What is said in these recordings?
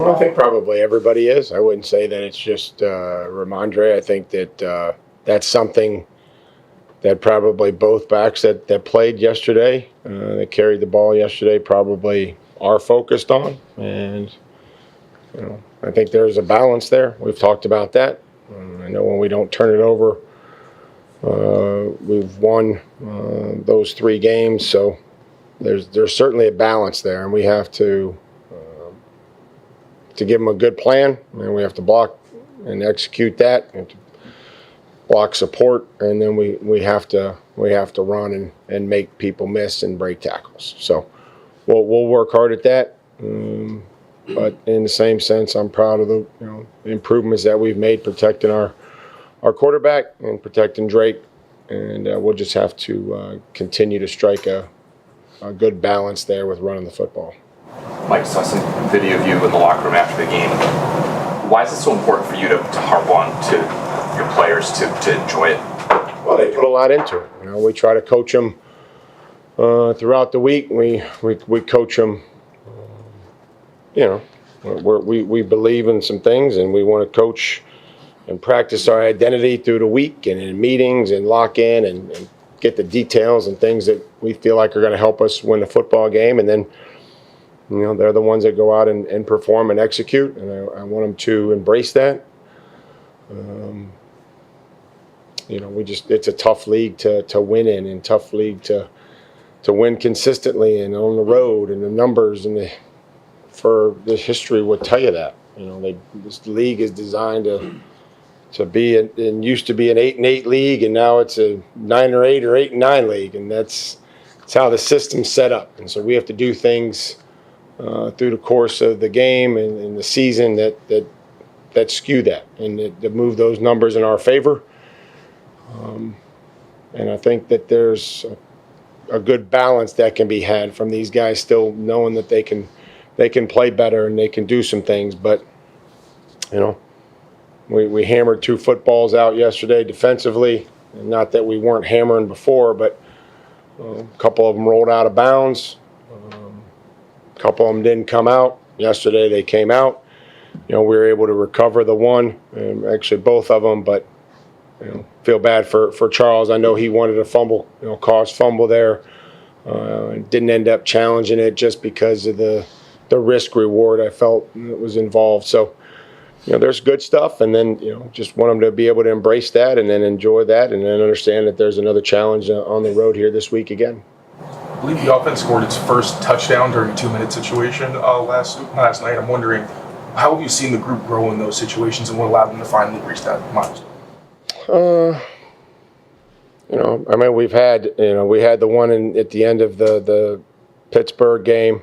Well, I think probably everybody is. I wouldn't say that it's just Ramondre. I think that that's something that probably both backs that played yesterday, that carried the ball yesterday, probably are focused on. And, I think there's a balance there. We've talked about that. I know when we don't turn it over, we've won those 3 games. So there's certainly a balance there, and we have to give them a good plan, and we have to block and execute that, and to block support, and then we have to run and make people miss and break tackles. So we'll work hard at that. But in the same sense, I'm proud of the improvements that we've made protecting our quarterback and protecting Drake, and we'll just have to continue to strike a good balance there with running the football. Mike, saw some video of you in the locker room after the game. Why is it so important for you to harp on to your players to enjoy it? Well, they put a lot into it. We try to coach them throughout the week. We coach them. We believe in some things, and we want to coach and practice our identity through the week and in meetings and lock in and get the details and things that we feel like are going to help us win the football game. And then, they're the ones that go out and perform and execute, and I want them to embrace that. It's a tough league to win in, and tough league to win consistently and on the road, and the numbers and for the history would tell you that. This league is designed to be and used to be an 8-8 league, and now it's a 9-8 or 8-9 league, and that's how the system's set up. And so we have to do things through the course of the game and the season that skew that and that move those numbers in our favor. And I think that there's a good balance that can be had from these guys still knowing that they can play better and they can do some things. But, we hammered 2 footballs out yesterday defensively. And not that we weren't hammering before, but a couple of them rolled out of bounds. A couple of them didn't come out. Yesterday they came out. We were able to recover the one, actually both of them, but feel bad for Charles. I know he wanted a fumble, caused fumble there. Didn't end up challenging it just because of the risk reward I felt was involved. So, there's good stuff, and then, just want them to be able to embrace that and then enjoy that, and then understand that there's another challenge on the road here this week again. I believe the offense scored its first touchdown during a 2-minute situation last night. I'm wondering, how have you seen the group grow in those situations, and what allowed them to finally reach that milestone? We've had, we had the one at the end of the Pittsburgh game.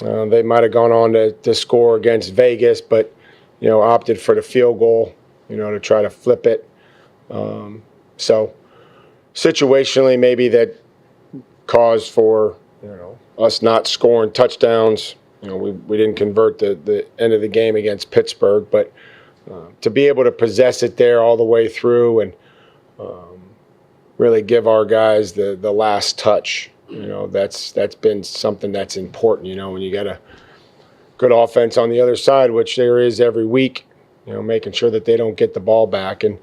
They might have gone on to score against Vegas, but, opted for the field goal, to try to flip it. So situationally, maybe that caused for, us not scoring touchdowns. We didn't convert the end of the game against Pittsburgh, but to be able to possess it there all the way through and really give our guys the last touch, that's been something that's important. When you got a good offense on the other side, which there is every week, making sure that they don't get the ball back, and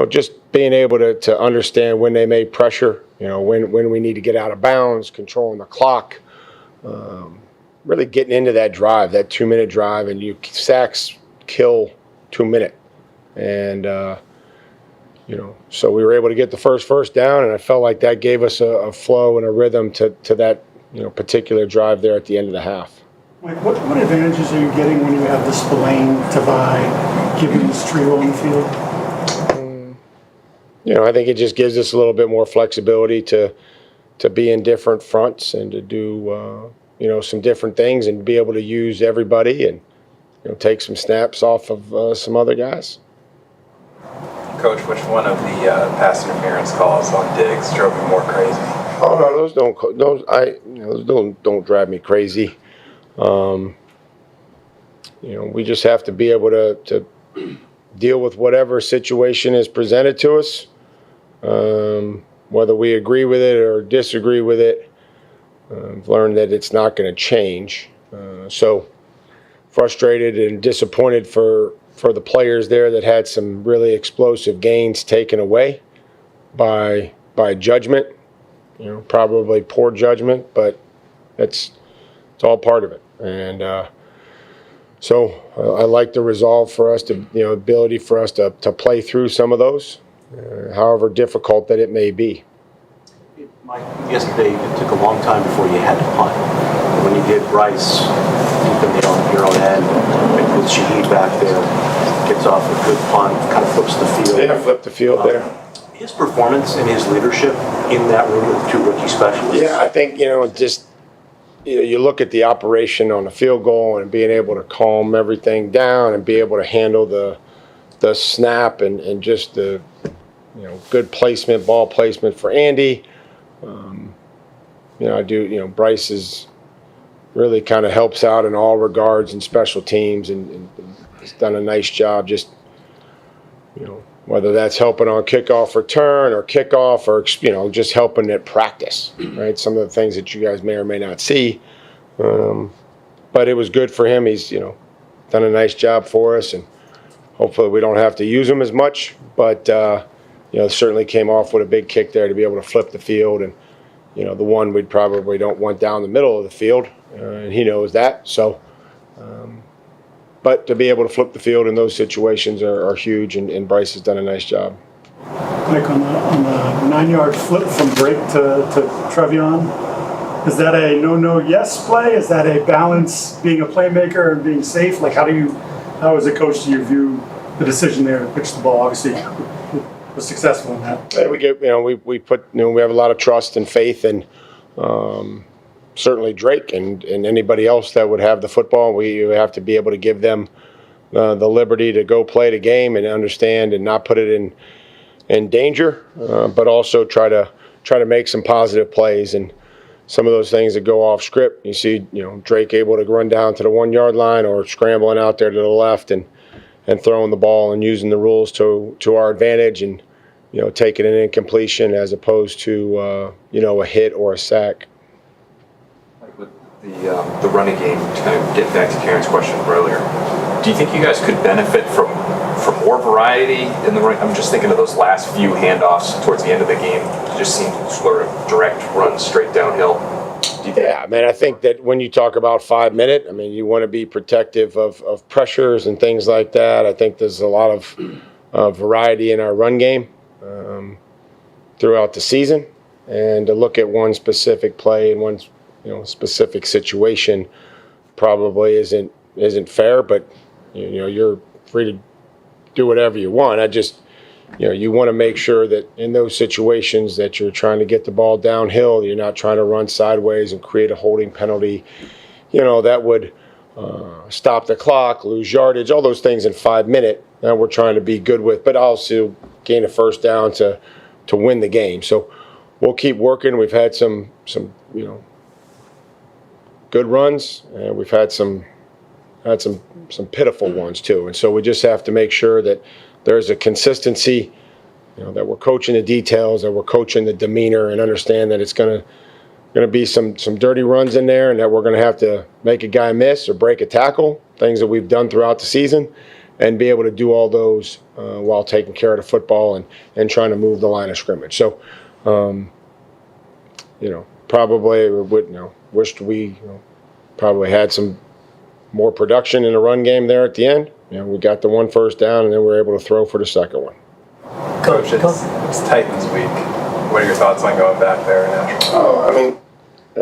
just being able to understand when they may pressure, when we need to get out of bounds, controlling the clock, really getting into that drive, that 2-minute drive, and sacks kill 2-minute. And, so we were able to get the first down, and I felt like that gave us a flow and a rhythm to that, particular drive there at the end of the half. Mike, what advantages are you getting when you have the Spillane to buy, given this trio on the field? I think it just gives us a little bit more flexibility to be in different fronts and to do, some different things and be able to use everybody and, take some snaps off of some other guys. Coach, which one of the pass interference calls on Diggs drove you more crazy? Oh no, those don't drive me crazy. We just have to be able to deal with whatever situation is presented to us, whether we agree with it or disagree with it. I've learned that it's not going to change. So frustrated and disappointed for the players there that had some really explosive gains taken away by judgment, probably poor judgment, but it's all part of it. And so I like the resolve for us to, ability for us to play through some of those, however difficult that it may be. Mike, yesterday it took a long time before you had to punt. When you did, Bryce deep in your own end, with Shaheed back there, gets off a good punt, kind of flips the field. Yeah, flip the field there. His performance and his leadership in that room with two rookie specialists. Yeah, I think, just you look at the operation on the field goal and being able to calm everything down and be able to handle the snap and just the good placement, ball placement for Andy. I do, Bryce is really kind of helps out in all regards in special teams and has done a nice job just, whether that's helping on kickoff return or kickoff or, just helping at practice, right? Some of the things that you guys may or may not see. But it was good for him. He's, done a nice job for us, and hopefully we don't have to use him as much. But, certainly came off with a big kick there to be able to flip the field. And, the one we probably don't want down the middle of the field, and he knows that. So, but to be able to flip the field in those situations are huge, and Bryce has done a nice job. Mike, on the 9-yard flip from Drake to Trevion, is that a no-yes play? Is that a balance, being a playmaker and being safe? Like, how as a coach do you view the decision there to pitch the ball? Obviously, was successful in that. Yeah, we get, we put, we have a lot of trust and faith in certainly Drake and anybody else that would have the football. We have to be able to give them the liberty to go play the game and understand and not put it in danger, but also try to make some positive plays. And some of those things that go off script, you see, Drake able to run down to the 1-yard line or scrambling out there to the left and throwing the ball and using the rules to our advantage and, taking an incompletion as opposed to, a hit or a sack. Like with the running game, to kind of get back to Karen's question from earlier, do you think you guys could benefit from more variety in the running? I'm just thinking of those last few handoffs towards the end of the game. It just seemed sort of direct runs straight downhill. Yeah, I mean, I think that when you talk about 5-minute, I mean, you want to be protective of pressures and things like that. I think there's a lot of variety in our run game throughout the season, and to look at one specific play and one specific situation probably isn't fair. But you're free to do whatever you want. I just you want to make sure that in those situations that you're trying to get the ball downhill, you're not trying to run sideways and create a holding penalty, that would stop the clock, lose yardage, all those things in 5-minute. And we're trying to be good with, but also gain a first down to win the game. So we'll keep working. We've had some good runs, and we've had some pitiful ones too. And so we just have to make sure that there's a consistency, that we're coaching the details, that we're coaching the demeanor, and understand that it's going to be some dirty runs in there, and that we're going to have to make a guy miss or break a tackle, things that we've done throughout the season, and be able to do all those while taking care of the football and trying to move the line of scrimmage. So, probably wished we probably had some more production in the run game there at the end. We got the one first down, and then we were able to throw for the second one. Coach, it's Titans week. What are your thoughts on going back there in Nashville? Oh, I mean,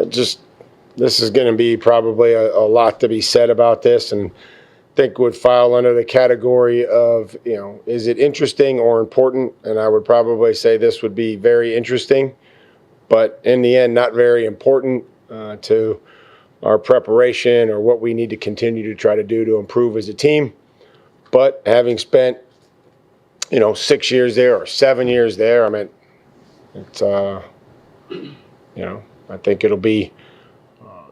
this is going to be probably a lot to be said about this, and I think would file under the category of, is it interesting or important? And I would probably say this would be very interesting, but in the end, not very important to our preparation or what we need to continue to try to do to improve as a team. But having spent, 6 years there or 7 years there, I mean, it's, I think it'll be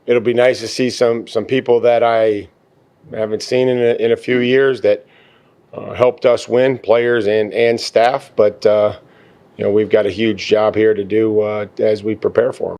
nice to see some people that I haven't seen in a few years that helped us win, players and staff. But, we've got a huge job here to do as we prepare for them.